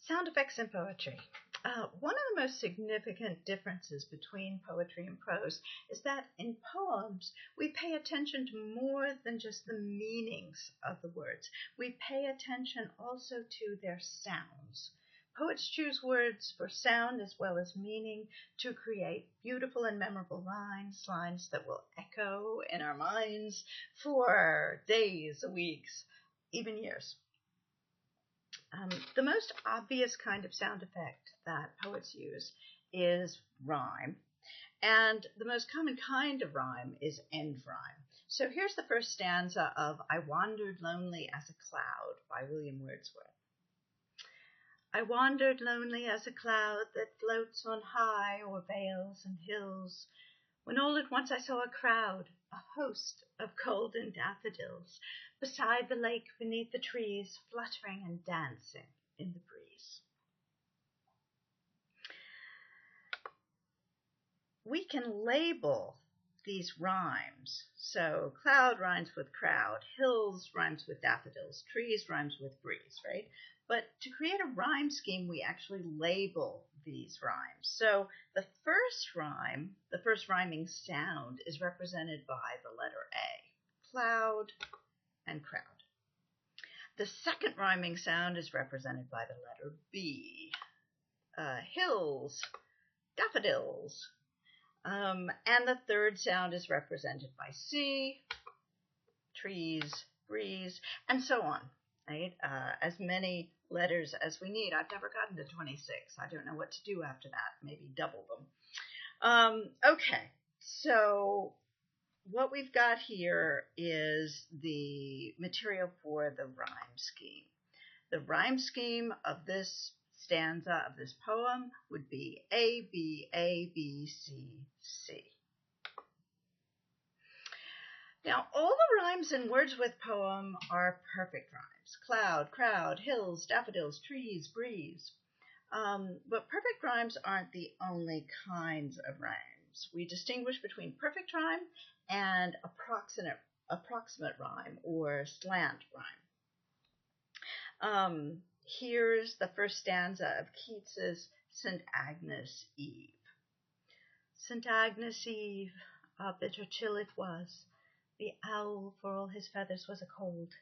Sound effects in poetry. One of the most significant differences between poetry and prose is that in poems, we pay attention to more than just the meanings of the words. We pay attention also to their sounds. Poets choose words for sound as well as meaning to create beautiful and memorable lines, lines that will echo in our minds for days, weeks, even years. The most obvious kind of sound effect that poets use is rhyme. And the most common kind of rhyme is end rhyme. So here's the first stanza of I Wandered Lonely as a Cloud by William Wordsworth. I wandered lonely as a cloud that floats on high o'er vales and hills, when all at once I saw a crowd, a host of golden daffodils, beside the lake beneath the trees, fluttering and dancing in the breeze. We can label these rhymes. So cloud rhymes with crowd, hills rhymes with daffodils, trees rhymes with breeze, right? But to create a rhyme scheme, we actually label these rhymes. So the first rhyme, the first rhyming sound is represented by the letter A, cloud and crowd. The second rhyming sound is represented by the letter B, hills, daffodils. And the third sound is represented by C, trees, breeze, and so on, right? As many letters as we need. I've never gotten to 26. I don't know what to do after that. Maybe double them. Okay, so what we've got here is the material for the rhyme scheme. The rhyme scheme of this stanza of this poem would be A, B, A, B, C, C. Now, all the rhymes in Wordsworth poem are perfect rhymes. Cloud, crowd, hills, daffodils, trees, breeze. But perfect rhymes aren't the only kinds of rhymes. We distinguish between perfect rhyme and approximate rhyme or slant rhyme. Here's the first stanza of Keats's St. Agnes Eve. St. Agnes Eve, a bitter chill it was. The owl, for all his feathers, was a cold.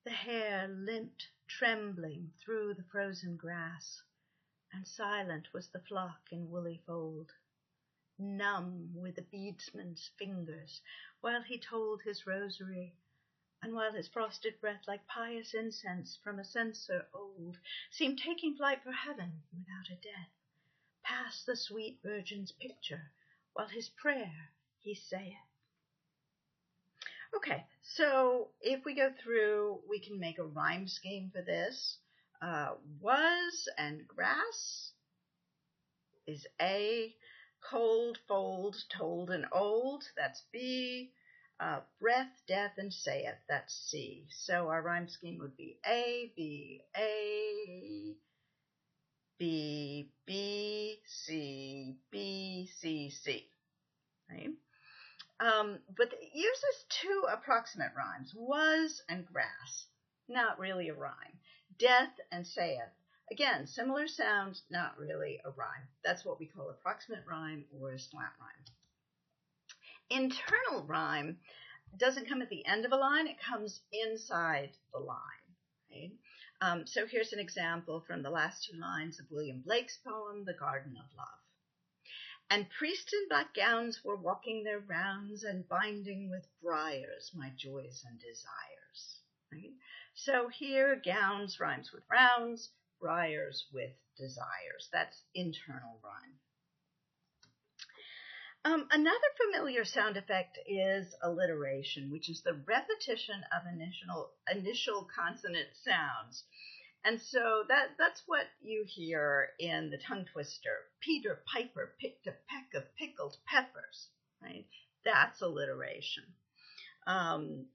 The hare limped, trembling, through the frozen grass, and silent was the flock in woolly fold. Numb were the beadsman's fingers, while he told his rosary, and while his frosted breath, like pious incense from a censer old, seemed taking flight for heaven without a death, past the sweet Virgin's picture, while his prayer he saith. Okay, so if we go through, we can make a rhyme scheme for this. Was and grass is A. Cold, fold, told, and old, that's B. Breath, death, and saith, that's C. So our rhyme scheme would be A, B, A, B, B, C, B, C, C. Right? But it uses two approximate rhymes, was and grass, not really a rhyme. Death and saith, again, similar sounds, not really a rhyme. That's what we call approximate rhyme or slant rhyme. Internal rhyme doesn't come at the end of a line, it comes inside the line. Right? So here's an example from the last two lines of William Blake's poem, The Garden of Love. And priests in black gowns were walking their rounds and binding with briars my joys and desires. Right? So here, gowns rhymes with rounds, briars with desires. That's internal rhyme. Another familiar sound effect is alliteration, which is the repetition of initial consonant sounds. And so that's what you hear in the tongue twister. Peter Piper picked a peck of pickled peppers, right? That's alliteration.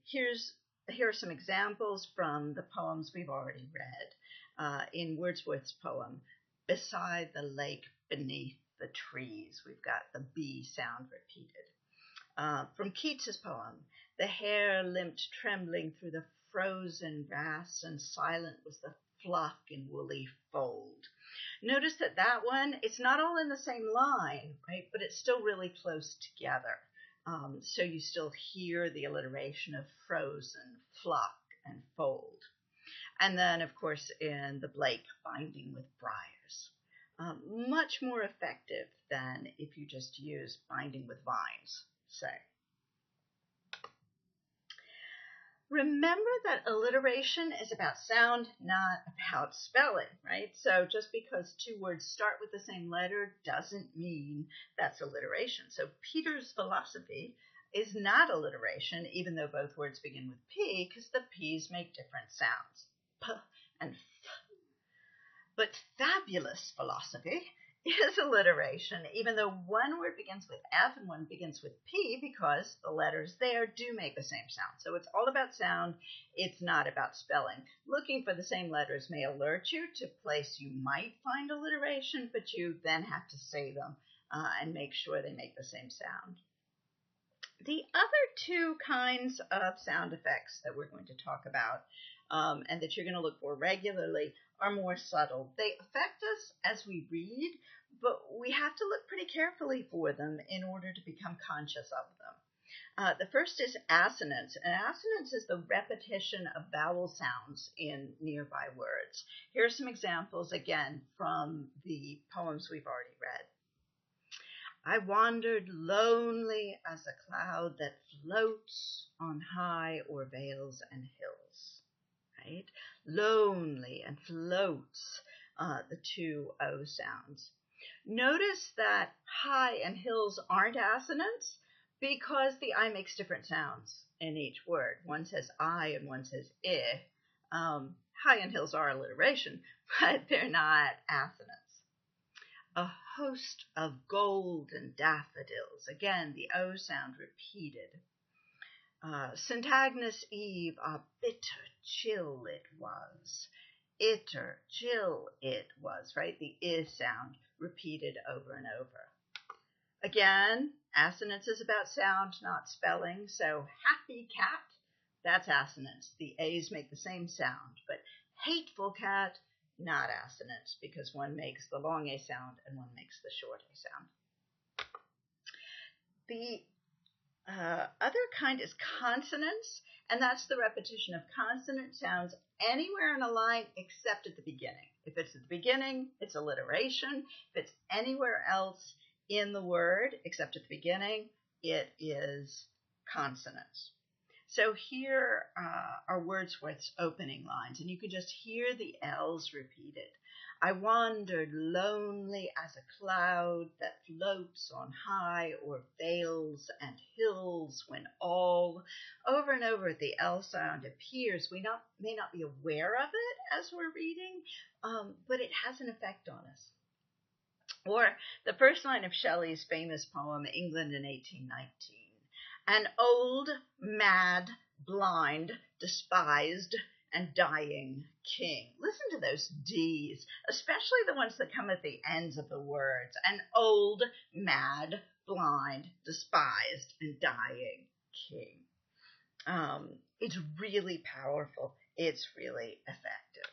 Here are some examples from the poems we've already read. In Wordsworth's poem, Beside the Lake, Beneath the Trees, we've got the B sound repeated. From Keats's poem, The hare limped trembling through the frozen grass, and silent was the flock in woolly fold. Notice that that one, it's not all in the same line, right? But it's still really close together. So you still hear the alliteration of frozen, flock, and fold. And then, of course, in the Blake, binding with briars. Much more effective than if you just use binding with vines, say. Remember that alliteration is about sound, not about spelling, right? So just because two words start with the same letter doesn't mean that's alliteration. So Peter's philosophy is not alliteration, even though both words begin with P, because the P's make different sounds, P and F. But fabulous philosophy is alliteration, even though one word begins with F and one begins with P, because the letters there do make the same sound. So it's all about sound. It's not about spelling. Looking for the same letters may alert you to a place you might find alliteration, but you then have to say them and make sure they make the same sound. The other two kinds of sound effects that we're going to talk about and that you're going to look for regularly are more subtle. They affect us as we read, but we have to look pretty carefully for them in order to become conscious of them. The first is assonance, and assonance is the repetition of vowel sounds in nearby words. Here are some examples, again, from the poems we've already read. I wandered lonely as a cloud that floats on high o'er vales and hills. Right? Lonely and floats, the two O sounds. Notice that high and hills aren't assonants because the I makes different sounds in each word. One says I and one says I. High and hills are alliteration, but they're not assonants. A host of golden daffodils. Again, the O sound repeated. Syntagmus Eve, a bitter chill it was. Itter, chill it was, right? The I sound repeated over and over. Again, assonance is about sound, not spelling. So happy cat, that's assonance. The A's make the same sound, but hateful cat, not assonance, because one makes the long A sound and one makes the short A sound. The other kind is consonance, and that's the repetition of consonant sounds anywhere in a line except at the beginning. If it's at the beginning, it's alliteration. If it's anywhere else in the word except at the beginning, it is consonance. So here are Wordsworth's opening lines, and you can just hear the L's repeated. I wandered lonely as a cloud that floats on high o'er vales and hills, when all over and over the L sound appears. We may not be aware of it as we're reading, but it has an effect on us. Or the first line of Shelley's famous poem, England in 1819. An old, mad, blind, despised, and dying king. Listen to those D's, especially the ones that come at the ends of the words. An old, mad, blind, despised, and dying king. It's really powerful. It's really effective.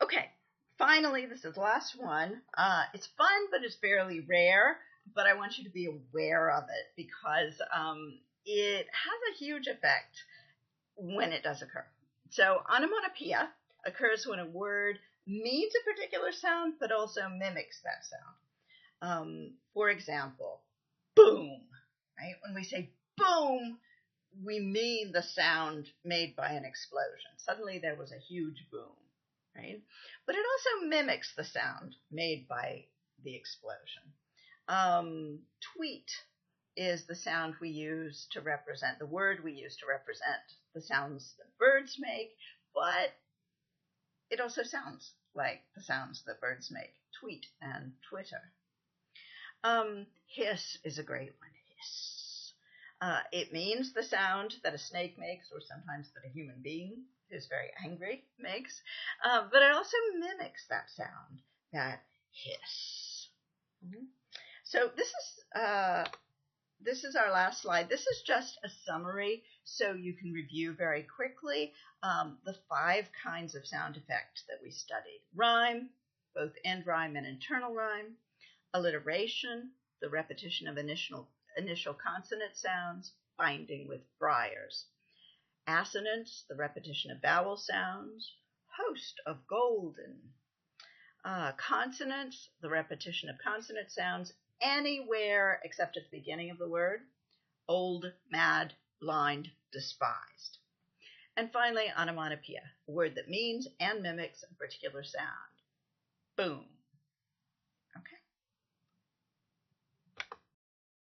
Okay, finally, this is the last one. It's fun, but it's fairly rare. But I want you to be aware of it because it has a huge effect when it does occur. So onomatopoeia occurs when a word means a particular sound, but also mimics that sound. For example, boom, right? When we say boom, we mean the sound made by an explosion. Suddenly there was a huge boom, right? But it also mimics the sound made by the explosion. Tweet is the sound we use to represent, the word we use to represent the sounds that birds make, but it also sounds like the sounds that birds make, tweet and Twitter. Hiss is a great one, hiss. It means the sound that a snake makes, or sometimes that a human being who's very angry makes, but it also mimics that sound, that hiss. Mm-hmm. So this is this is our last slide. This is just a summary so you can review very quickly the 5 kinds of sound effect that we studied. Rhyme, both end rhyme and internal rhyme. Alliteration, the repetition of initial consonant sounds, binding with briars. Assonance, the repetition of vowel sounds. Host of golden. Consonance, the repetition of consonant sounds anywhere except at the beginning of the word. Old, mad, blind, despised. And finally, onomatopoeia, a word that means and mimics a particular sound. Boom.